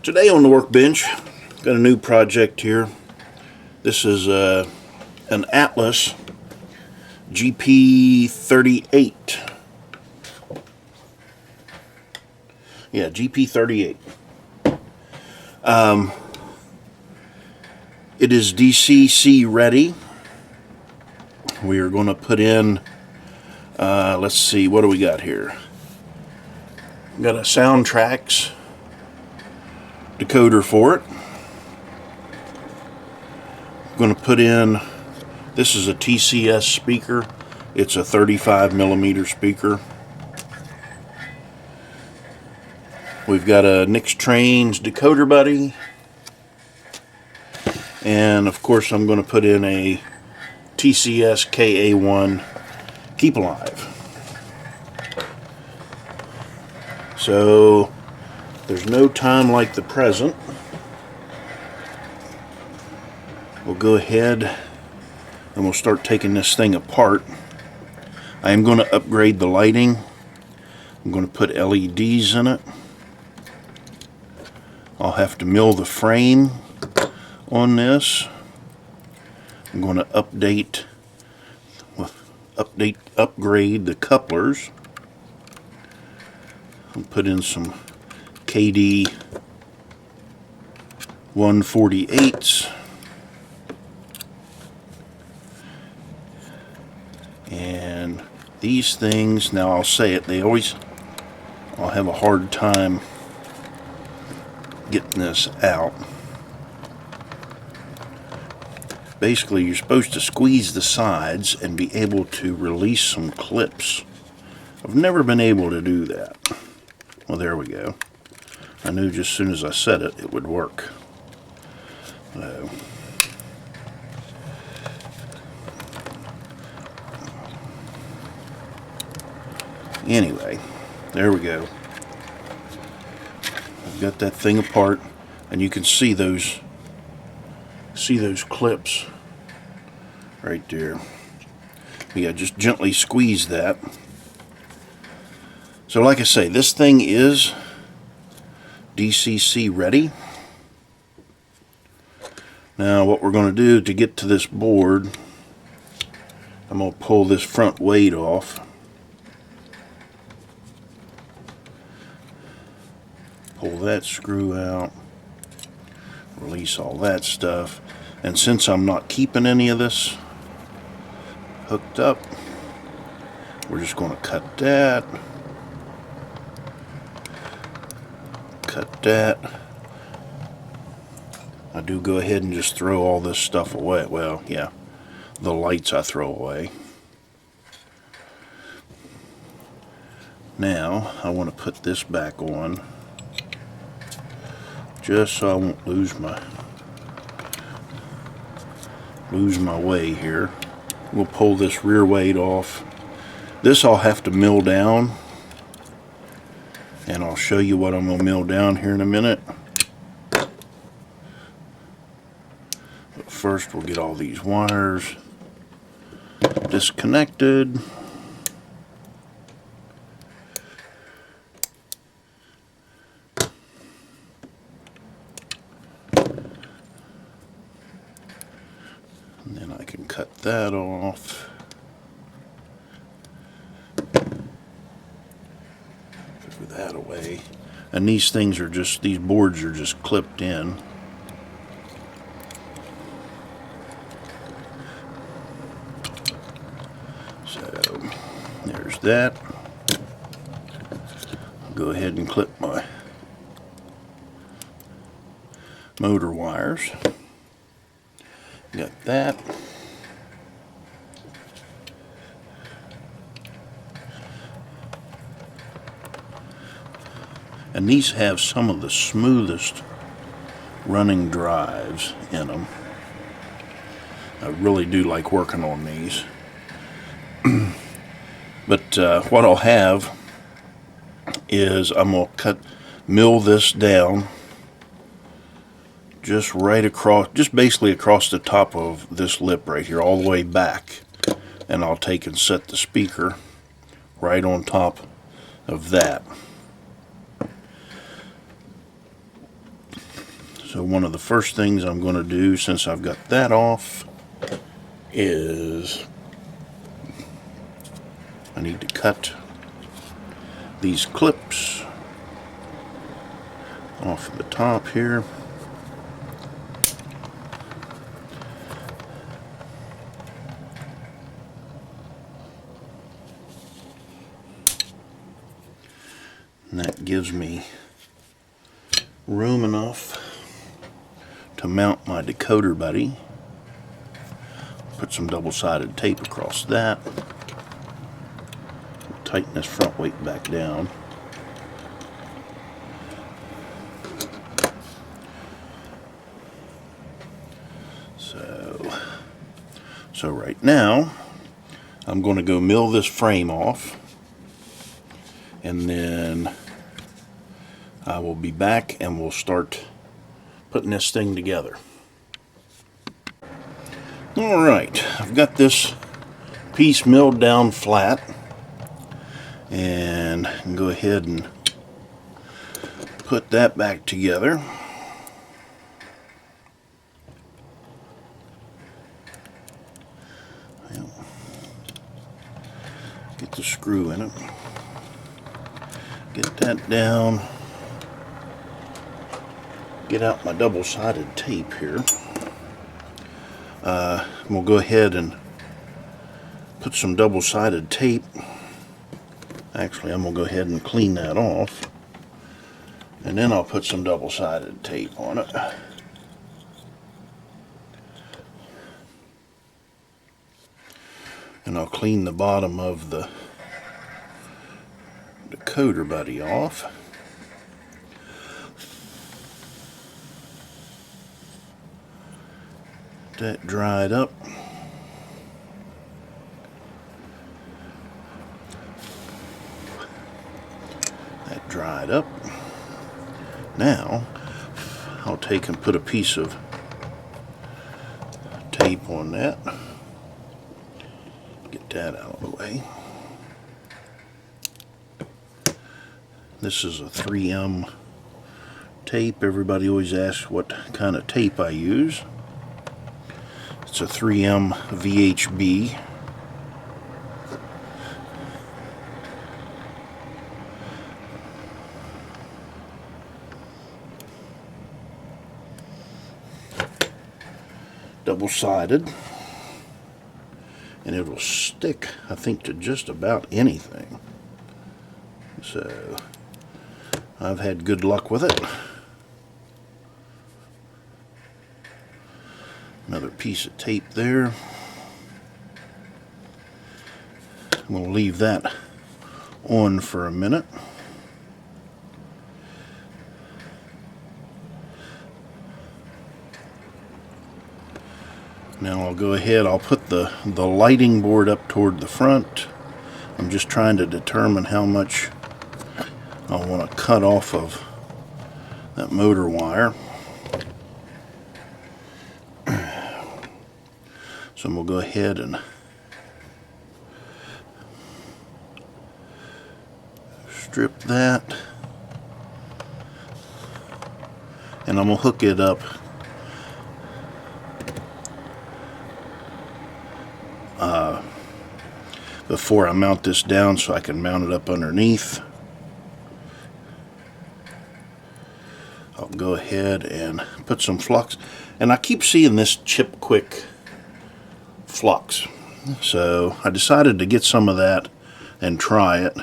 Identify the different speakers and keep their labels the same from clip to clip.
Speaker 1: Today on the workbench, got a new project here. This is an Atlas GP38. Yeah, GP38. It is DCC ready. We are going to put in, let's see, what do we got here? We got a Soundtraxx decoder for it. I'm going to put in, this is a TCS speaker. It's a 35mm speaker. We've got a NixTrainz Decoder Buddy. And of course I'm going to put in a TCS KA1 Keep Alive. So there's no time like the present. We'll go ahead and we'll start taking this thing apart. I am going to upgrade the lighting. I'm going to put LEDs in it. I'll have to mill the frame on this. I'm going to upgrade the couplers. I'll put in some KD 148s. And these things, now I'll say it, I'll have a hard time getting this out. Basically, you're supposed to squeeze the sides and be able to release some clips. I've never been able to do that. Well, there we go. I knew just as soon as I said it, it would work. So, anyway, there we go. I've got that thing apart, and you can see those clips right there. Yeah, just gently squeeze that. So like I say, this thing is DCC ready. Now what we're going to do to get to this board, I'm going to pull this front weight off. Pull that screw out. Release all that stuff. And since I'm not keeping any of this hooked up, we're just going to cut that. Cut that. I do go ahead and just throw all this stuff away. Well, yeah, the lights I throw away. Now I want to put this back on, just so I won't lose my way here. We'll pull this rear weight off. This I'll have to mill down, and I'll show you what I'm going to mill down here in a minute. But first we'll get all these wires disconnected. And then I can cut that off. Throw that away. And these things are just, these boards are just clipped in. So there's that. I'll go ahead and clip my motor wires. Got that. And these have some of the smoothest running drives in them. I really do like working on these. But what I'll have is I'm going to mill this down just right across, just basically across the top of this lip right here, all the way back. And I'll take and set the speaker right on top of that. So one of the first things I'm going to do, since I've got that off, is I need to cut these clips off the top here. And that gives me room enough to mount my decoder buddy. Put some double-sided tape across that. Tighten this front weight back down. So right now I'm going to go mill this frame off, and then I will be back and we'll start putting this thing together. Alright, I've got this piece milled down flat, and I can go ahead and put that back together. Get the screw in it. Get that down. Get out my double-sided tape here. We'll go ahead and put some double-sided tape. Actually, I'm going to go ahead and clean that off. And then I'll put some double-sided tape on it. And I'll clean the bottom of the decoder buddy off. That dried up. That dried up. Now I'll take and put a piece of tape on that. Get that out of the way. This is a 3M tape. Everybody always asks what kind of tape I use. It's a 3M VHB. Double-sided. And it will stick, I think, to just about anything. So I've had good luck with it. Another piece of tape there. We'll leave that on for a minute. Now I'll go ahead, I'll put the lighting board up toward the front. I'm just trying to determine how much I want to cut off of that motor wire. So we'll go ahead and strip that. And I'm going to hook it up before I mount this down, so I can mount it up underneath. I'll go ahead and put some flux, and I keep seeing this chip quick flux, so I decided to get some of that and try it.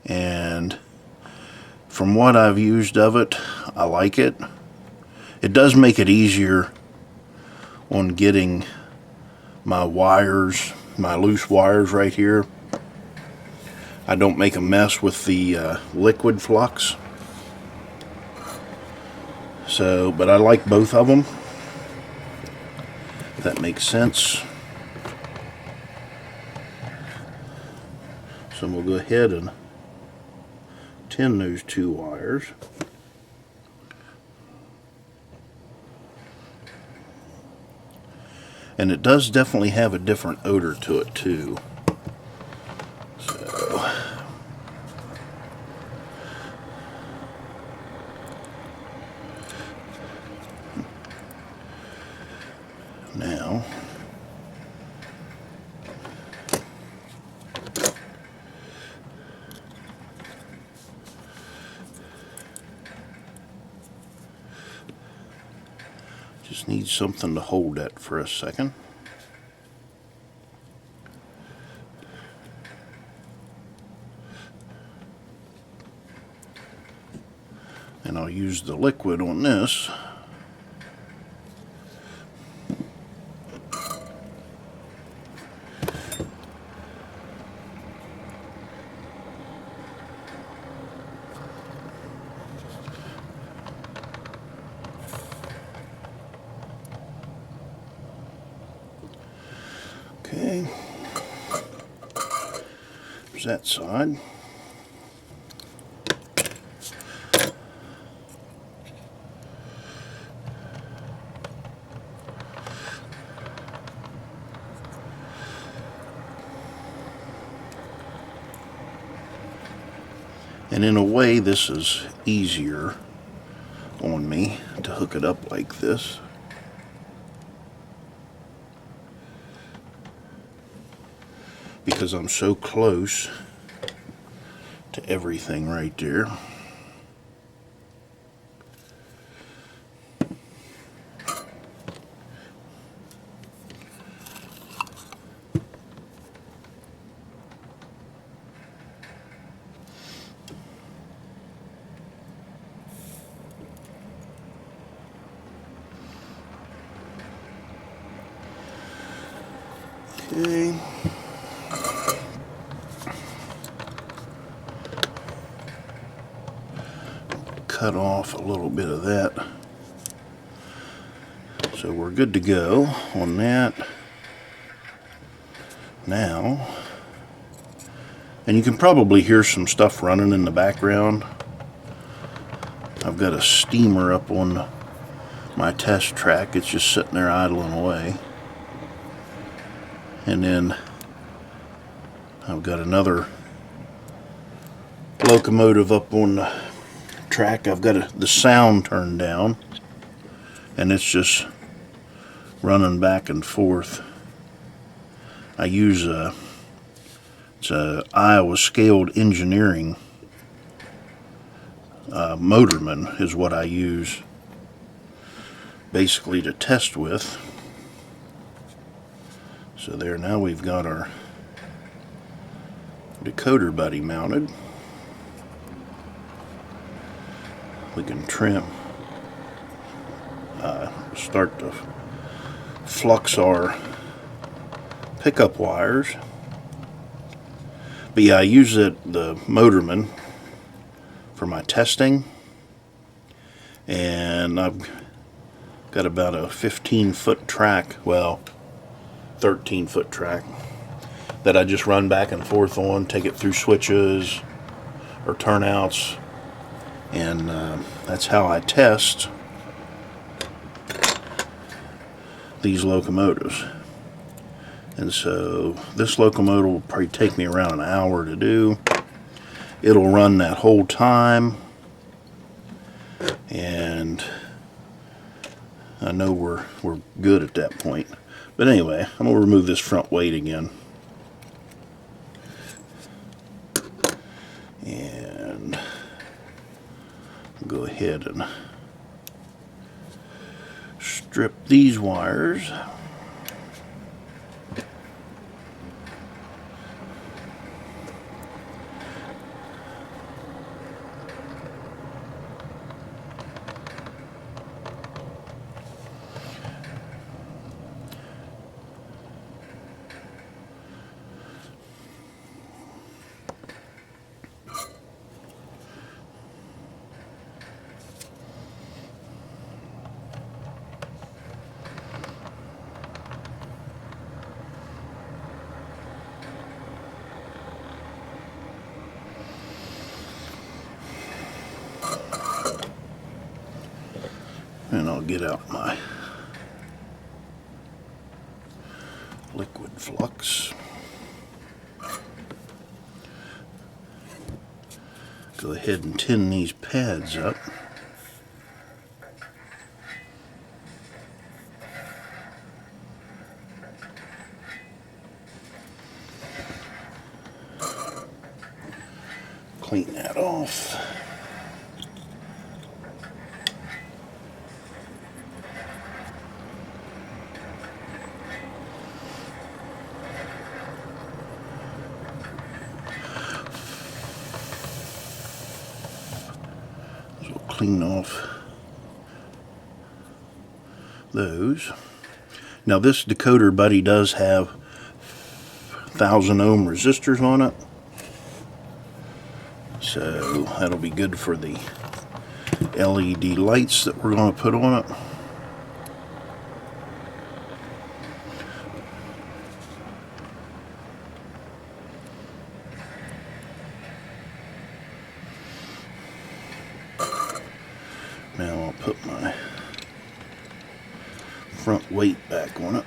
Speaker 1: And from what I've used of it, I like it. It does make it easier on getting my wires, my loose wires right here. I don't make a mess with the liquid flux. So, but I like both of them, if that makes sense. So we'll go ahead and tin those two wires. And it does definitely have a different odor to it too. So now, just need something to hold that for a second. And I'll use the liquid on this. Okay, there's that side. And in a way, this is easier on me to hook it up like this. Because I'm so close to everything right there. Okay. Cut off a little bit of that. So we're good to go on that. Now, and you can probably hear some stuff running in the background. I've got a steamer up on my test track. It's just sitting there idling away. And then I've got another locomotive up on the track. I've got the sound turned down, and it's just running back and forth. I use it's a Iowa Scaled Engineering motorman is what I use basically to test with. So there, now we've got our Decoder Buddy mounted. We can trim, start to flux our pickup wires. But yeah, I use the motorman for my testing, and I've got about a 15-foot track, well, 13-foot track that I just run back and forth on, take it through switches or turnouts, and that's how I test these locomotives. And so this locomotive will probably take me around an hour to do. It'll run that whole time, and I know we're good at that point. But anyway, I'm going to remove this front weight again. And go ahead and strip these wires. And I'll get out my liquid flux. Go ahead and tin these pads up. off. So we'll clean off those. Now this decoder buddy does have 1000 ohm resistors on it, so that'll be good for the LED lights that we're going to put on it. Now I'll put my front weight back on it.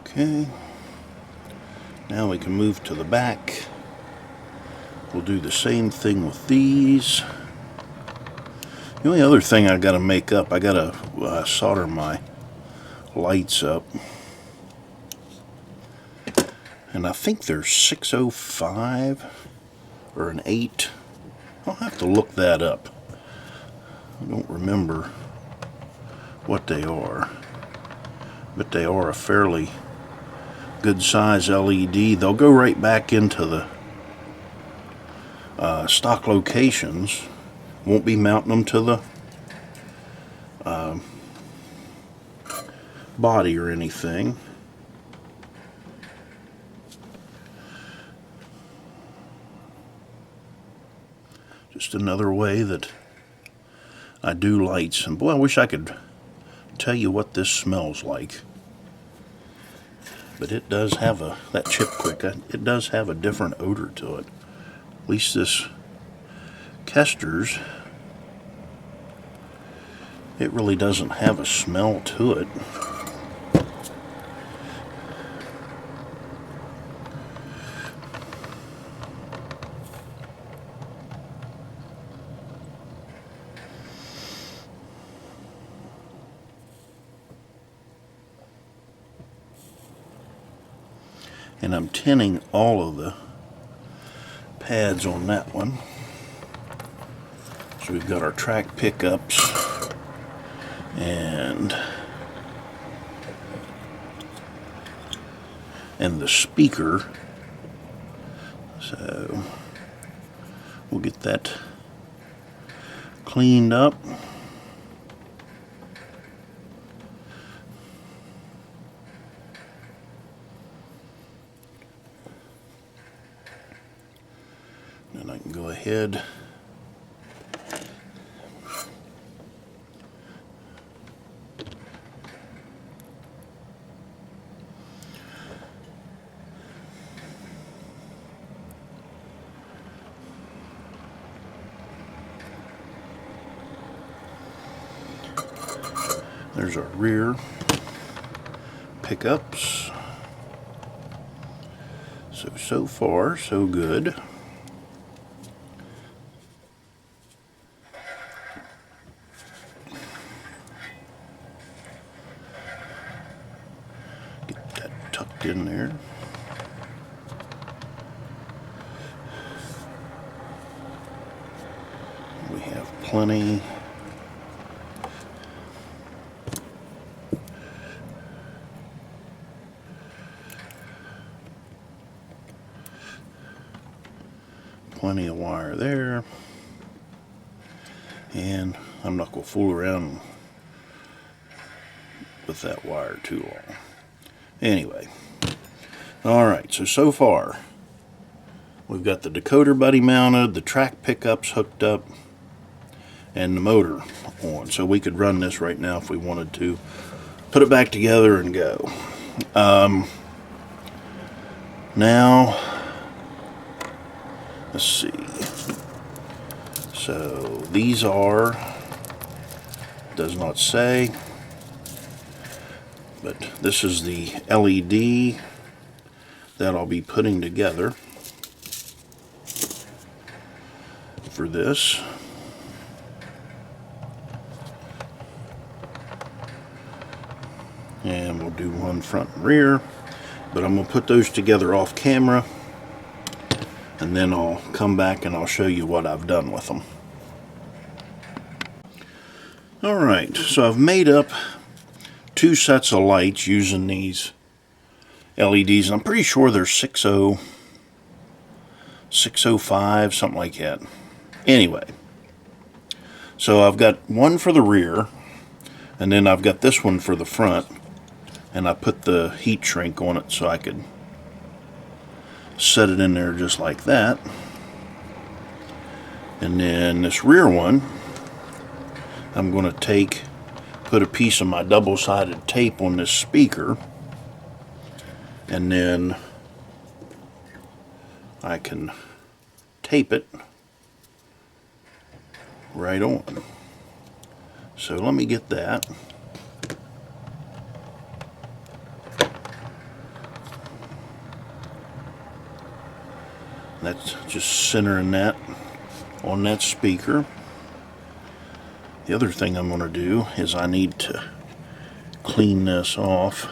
Speaker 1: Okay, now we can move to the back. We'll do the same thing with these. The only other thing I gotta make up, I gotta solder my lights up. And I think they're 605 or an 8. I'll have to look that up. I don't remember what they are, but they are a fairly good size LED. They'll go right back into the stock locations. Won't be mounting them to the body or anything. Just another way that I do lights. And boy, I wish I could tell you what this smells like. But it does have that chip quick, it does have a different odor to it. At least this Kester's, it really doesn't have a smell to it. And I'm tinning all of the pads on that one. So we've got our track pickups and the speaker. So we'll get that cleaned up. And I can go ahead there's our rear pickups. So far, so good. Get that tucked in there. We have plenty. Plenty of wire there, and I'm not going to fool around with that wire too long. Anyway, alright, so far we've got the decoder buddy mounted, the track pickups hooked up, and the motor on. So we could run this right now if we wanted to. Put it back together and go. Now, let's see. So these are, does not say, But this is the LED that I'll be putting together for this. And we'll do one front and rear, but I'm going to put those together off camera, and then I'll come back and I'll show you what I've done with them. Alright, so I've made up 2 sets of lights using these LEDs, and I'm pretty sure they're 60, 605, something like that. Anyway, so I've got one for the rear, and then I've got this one for the front, and I put the heat shrink on it so I could set it in there just like that. And then this rear one, I'm going to put a piece of my double-sided tape on this speaker, and then I can tape it right on. So let me get that. That's just centering that on that speaker. The other thing I'm going to do is I need to clean this off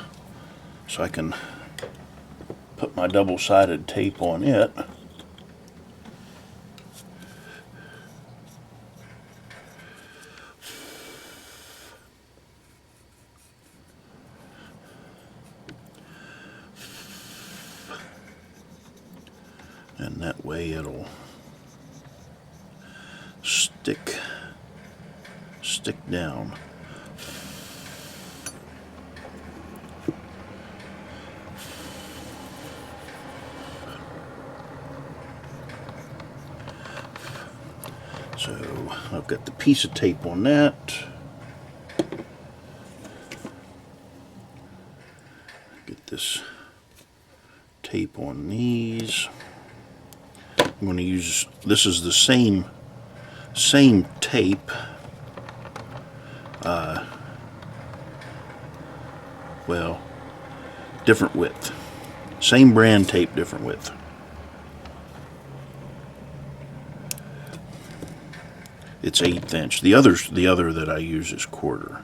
Speaker 1: so I can put my double-sided tape on it. And that way it'll stick down. So I've got the piece of tape on that. Get this tape on these. I'm going to use, this is the same tape, well, different width. Same brand tape, different width. It's 1/8 inch. The other that I use is 1/4.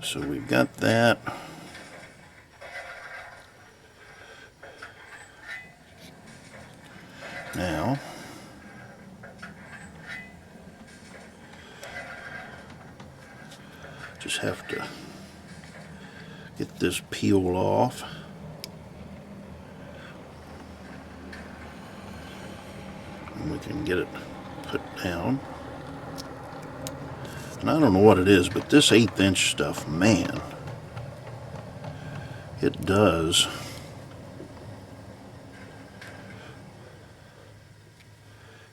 Speaker 1: So we've got that. Now, just have to get this peeled off. And we can get it put down. And I don't know what it is, but this 1/8 inch stuff, man, it does.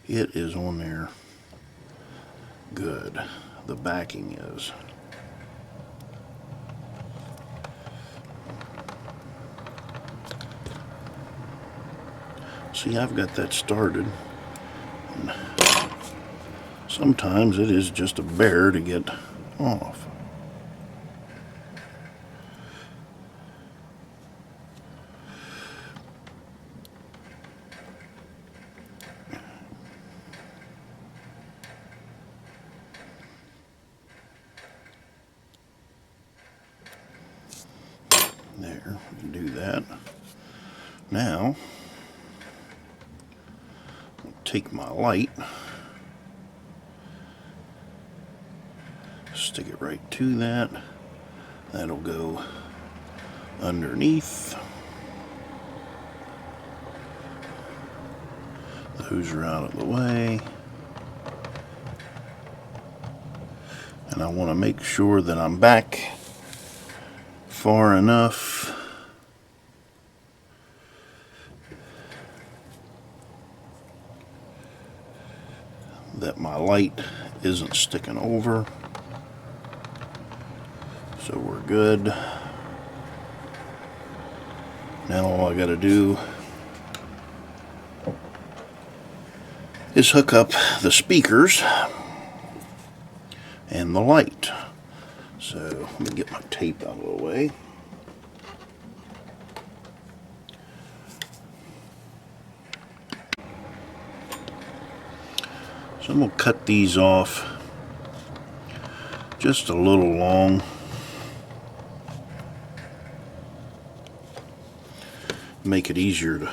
Speaker 1: It is on there good. The backing is. See, I've got that started. And sometimes it is just a bear to get off. There, we can do that. Now, I'll take my light, stick it right to that. That'll go underneath. Those are out of the way. And I want to make sure that I'm back far enough that my light isn't sticking over. So we're good. Now all I gotta do is hook up the speakers. and the light. So let me get my tape out of the way. So I'm going to cut these off just a little long. Make it easier to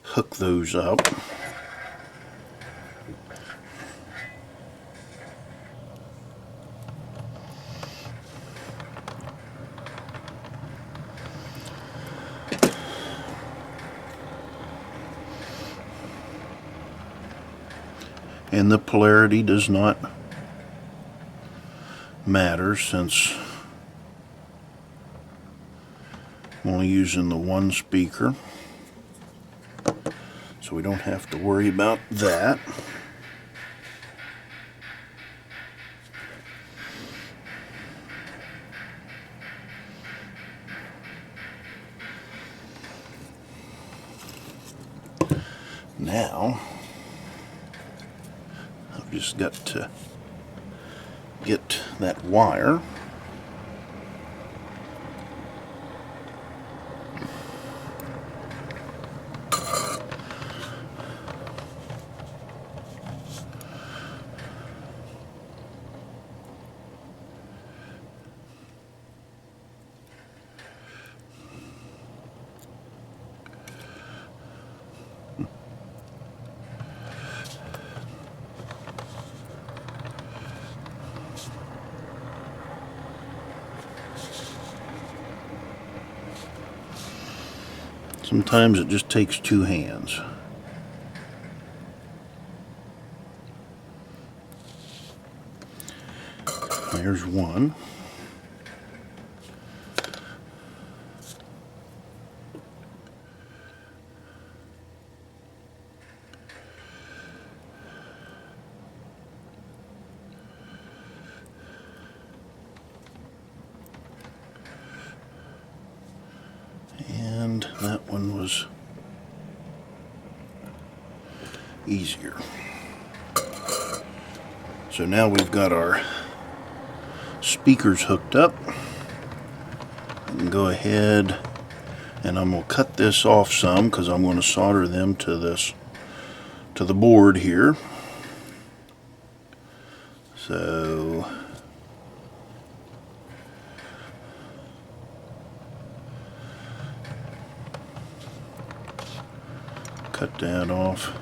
Speaker 1: hook those up. And the polarity does not matter since I'm only using the one speaker, so we don't have to worry about that. Now I've just got to get that wire Sometimes it just takes two hands. There's one. And that one was easier. So now we've got our speakers hooked up. I can go ahead and I'm going to cut this off some because I'm going to solder them to the board here. So cut that off.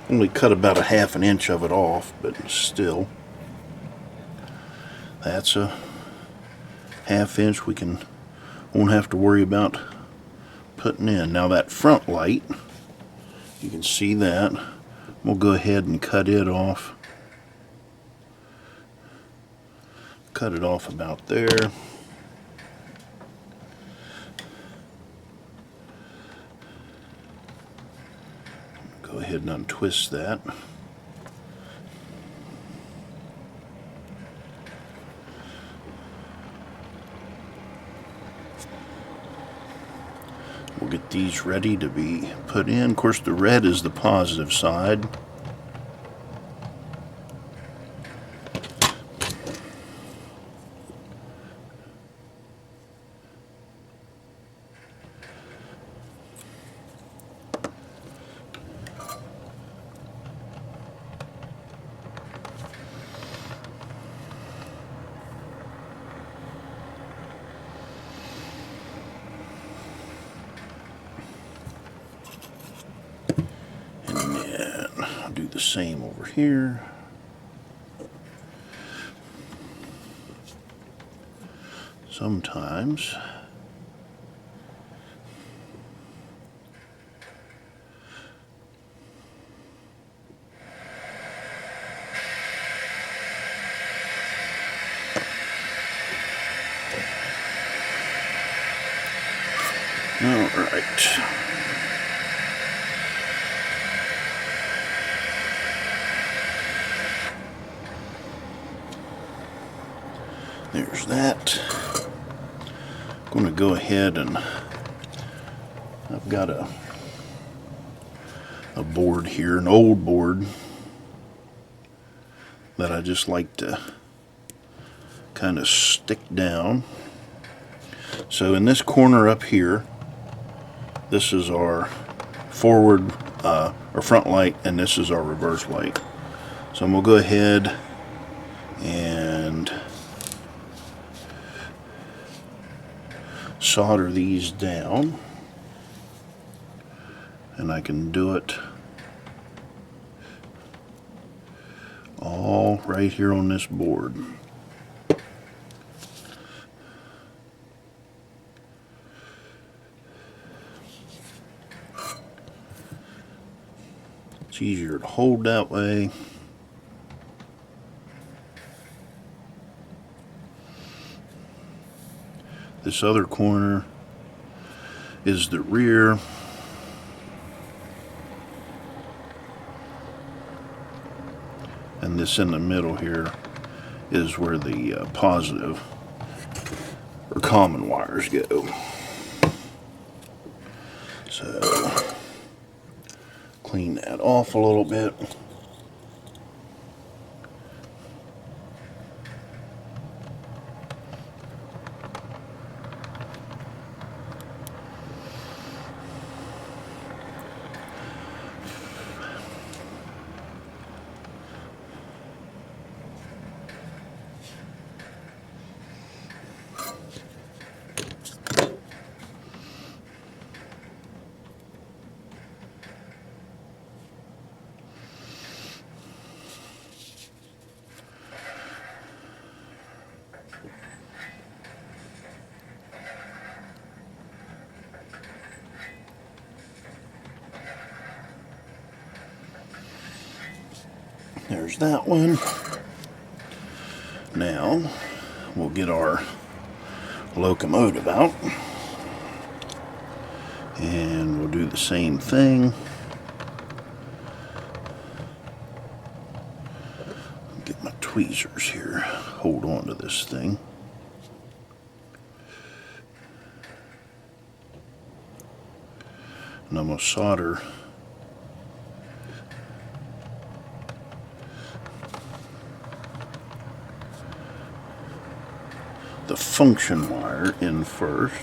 Speaker 1: Only cut about 1/2 inch of it off, but still, that's a 1/2 inch we won't have to worry about putting in. Now that front light, you can see that. We'll go ahead and cut it off. Cut it off about there. Go ahead and untwist that. We'll get these ready to be put in. Of course, the red is the positive side. Do the same over here. Sometimes all right. There's that. I'm going to go ahead and I've got a a board here, an old board that I just like to kind of stick down. So in this corner up here, this is our forward or front light, and this is our reverse light. So I'm going to go ahead and solder these down, and I can do it all right here on this board. It's easier to hold that way. This other corner is the rear. And this in the middle here is where the positive or common wires go. So clean that off a little bit. There's that one. Now we'll get our locomotive out and we'll do the same thing. Get my tweezers here. Hold on to this thing. And I'm going to solder the function wire in first.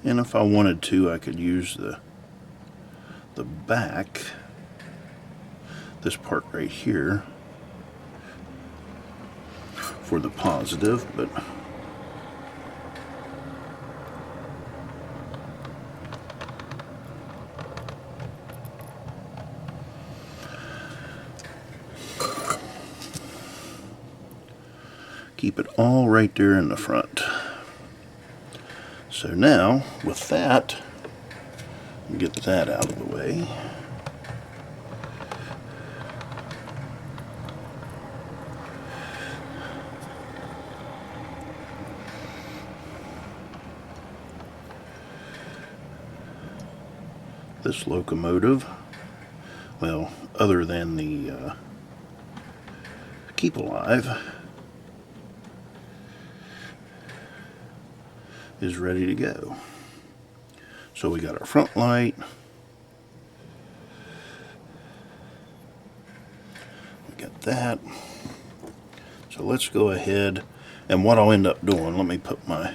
Speaker 1: And if I wanted to, I could use the back, this part right here, for the positive, but keep it all right there in the front. So now, with that, get that out of the way. This locomotive, well, other than the Keep Alive, is ready to go. So we got our front light, we got that. So let's go ahead, and what I'll end up doing, let me put my,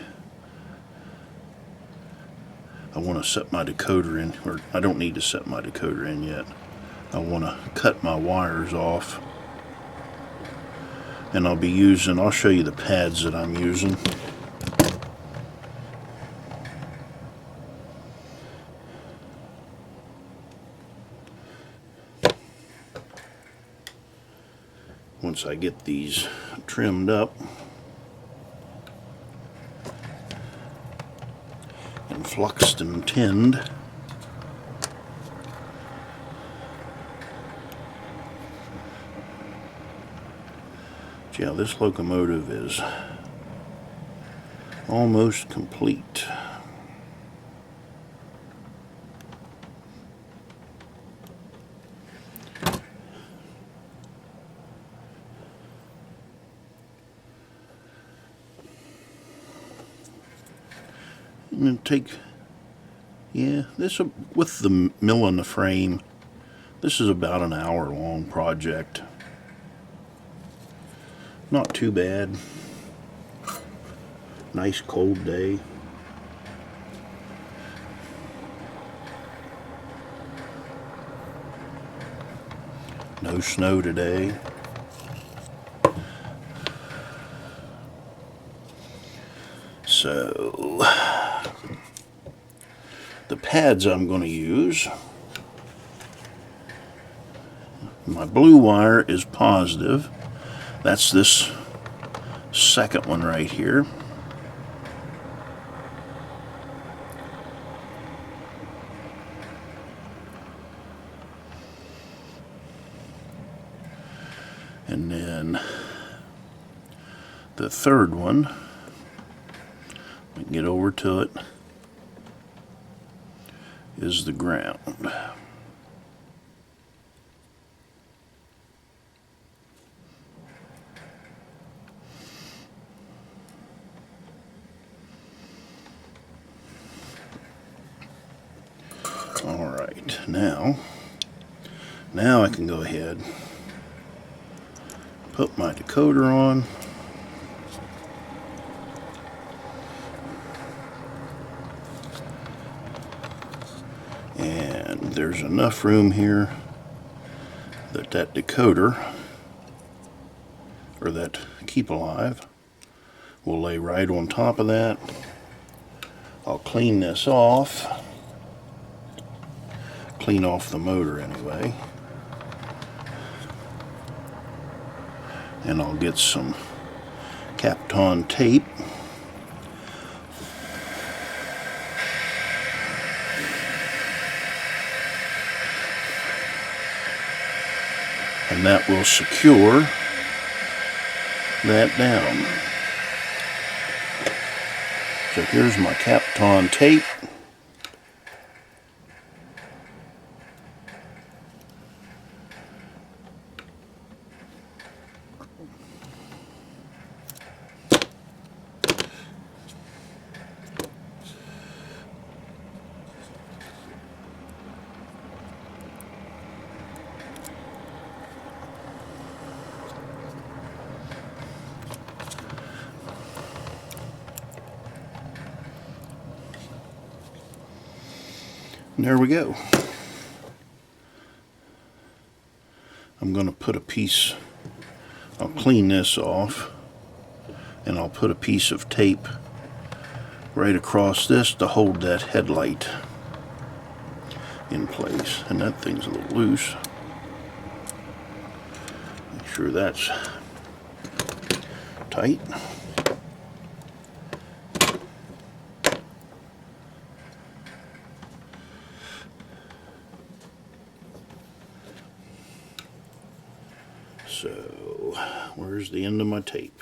Speaker 1: I want to set my decoder in, or I don't need to set my decoder in yet. I want to cut my wires off, and I'll be using, I'll show you the pads that I'm using. Once I get these trimmed up and fluxed and tinned, Yeah, this locomotive is almost complete. I'm going to take, yeah, this with the mill in the frame, this is about an hour-long project. Not too bad. Nice cold day. No snow today. So, the pads I'm going to use, my blue wire is positive. That's this second one right here. And then the third one, we can get over to it, is the ground. All right, now I can go ahead, put my decoder on, and there's enough room here that decoder, or that Keep Alive, will lay right on top of that. I'll clean this off, clean off the motor anyway, and I'll get some Kapton tape. And that will secure that down. So here's my Kapton tape. And there we go. I'm going to put a piece, I'll clean this off, and I'll put a piece of tape right across this to hold that headlight in place. And that thing's a little loose. Make sure that's tight. So, where's the end of my tape?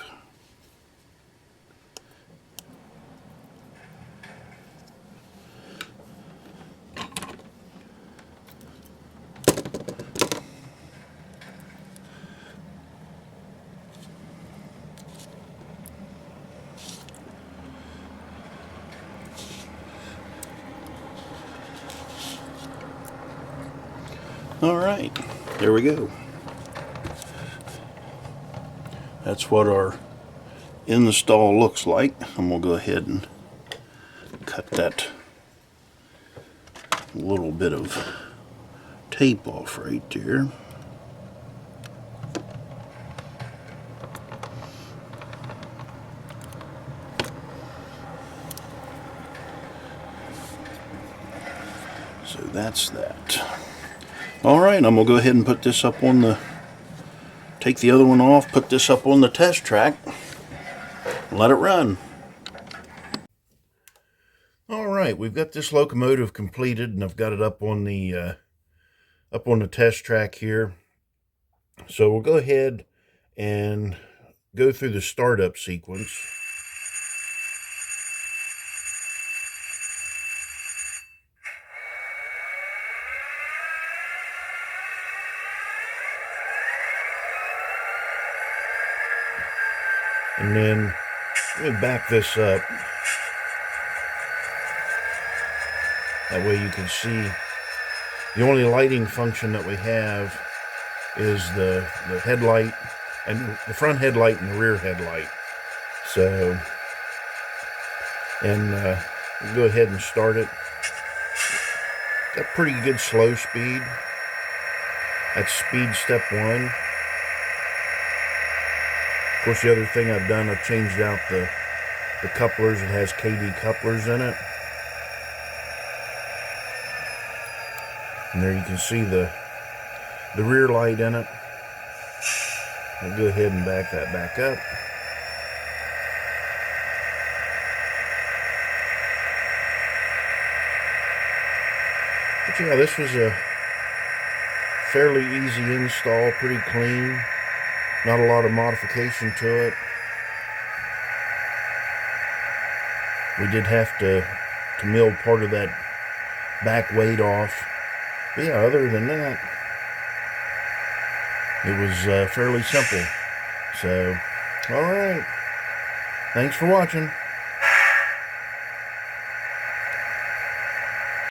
Speaker 1: All right, there we go. That's what our install looks like. I'm going to go ahead and cut that little bit of tape off right there. So that's that. All right, I'm going to go ahead and put this up on the, take the other one off, put this up on the test track, and let it run. All right, we've got this locomotive completed, and I've got it up on the test track here. So we'll go ahead and go through the startup sequence. And then let me back this up. That way you can see the only lighting function that we have is the headlight, and the front headlight and the rear headlight. So, and we'll go ahead and start it. Got pretty good slow speed. That's speed step 1. Of course, the other thing I've done, I've changed out the couplers. It has KD couplers in it. And there you can see the rear light in it. I'll go ahead and back that back up. But yeah, this was a fairly easy install, pretty clean. Not a lot of modification to it. We did have to mill part of that back weight off. But yeah, other than that, it was fairly simple. So, alright. Thanks for watching.